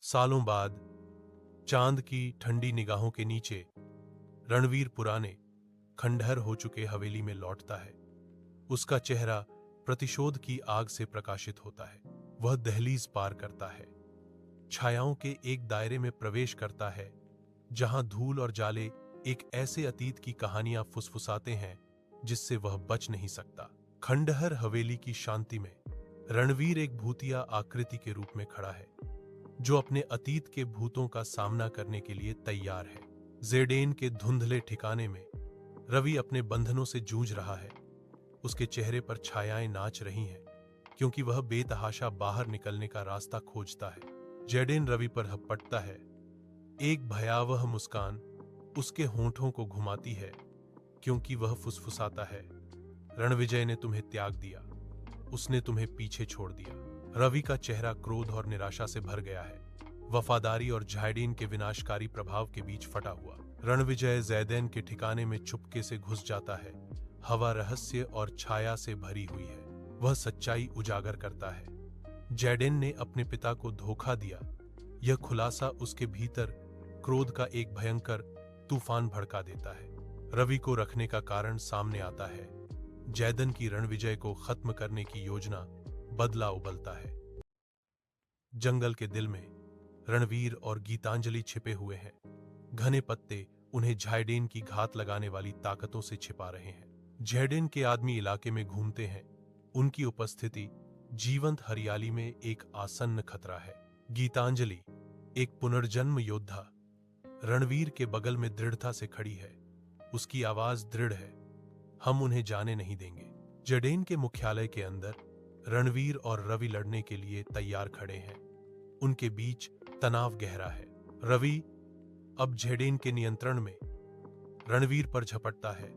सालों बाद चांद की ठंडी निगाहों के नीचे रणवीर पुराने खंडहर हो चुके हवेली में लौटता है। उसका चेहरा प्रतिशोध की आग से प्रकाशित होता है। वह दहलीज पार करता है, छायाओं के एक दायरे में प्रवेश करता है जहां धूल और जाले एक ऐसे अतीत की कहानियां फुसफुसाते हैं जिससे वह बच नहीं सकता। खंडहर हवेली की शांति में रणवीर एक भूतिया आकृति के रूप में खड़ा है, जो अपने अतीत के भूतों का सामना करने के लिए तैयार है। ज़ेडेन के धुंधले ठिकाने में रवि अपने बंधनों से जूझ रहा है। उसके चेहरे पर छायाएं नाच रही हैं, क्योंकि वह बेतहाशा बाहर निकलने का रास्ता खोजता है। ज़ेडेन रवि पर झपटता है। एक भयावह मुस्कान उसके होंठों को घुमाती है, क्योंकि वह फुसफुसाता है, रणविजय ने तुम्हें त्याग दिया, उसने तुम्हें पीछे छोड़ दिया। रवि का चेहरा क्रोध और निराशा से भर गया है, वफादारी और ज़ेडेन के विनाशकारी प्रभाव के बीच फटा हुआ। रणविजय ज़ेडेन के ठिकाने में चुपके से घुस जाता है। हवा रहस्य और छाया से भरी हुई है। वह सच्चाई उजागर करता है। ज़ेडेन ने अपने पिता को धोखा दिया। यह खुलासा उसके भीतर क्रोध का एक भयंकर तूफान भड़का देता है। रवि को रखने का कारण सामने आता है। ज़ेडेन की रणविजय को खत्म करने की योजना बदला उबलता है। जंगल के दिल में रणवीर और गीतांजलि छिपे हुए हैं। घने पत्ते उन्हें ज़ेडेन की घात लगाने वाली ताकतों से छिपा रहे हैं। ज़ेडेन के आदमी इलाके में घूमते हैं। उनकी उपस्थिति जीवंत हरियाली में एक आसन्न खतरा है। गीतांजलि, एक पुनर्जन्म योद्धा, रणवीर के बगल में दृढ़ता से खड़ी है। उसकी आवाज दृढ़ है, हम उन्हें जाने नहीं देंगे। ज़ेडेन के मुख्यालय के अंदर रणवीर और रवि लड़ने के लिए तैयार खड़े हैं। उनके बीच तनाव गहरा है। रवि अब ज़ेडेन के नियंत्रण में रणवीर पर झपटता है।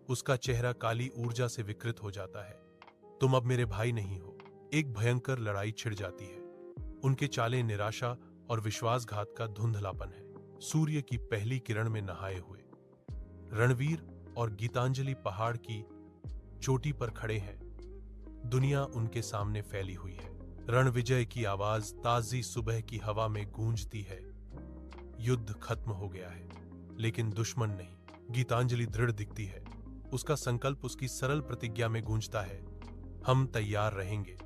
उसका चेहरा काली ऊर्जा से विकृत हो जाता है। तुम अब मेरे भाई नहीं हो। एक भयंकर लड़ाई छिड़ जाती है। उनके चालें निराशा और विश्वासघात का धुंधलापन है। सूर्य की पहली किरण में नहाए हुए रणवीर और गीतांजलि पहाड़ की चोटी पर खड़े हैं। दुनिया उनके सामने फैली हुई है। रणविजय की आवाज ताजी सुबह की हवा में गूंजती है। युद्ध खत्म हो गया है, लेकिन दुश्मन नहीं। गीतांजलि दृढ़ दिखती है। उसका संकल्प उसकी सरल प्रतिज्ञा में गूंजता है, हम तैयार रहेंगे।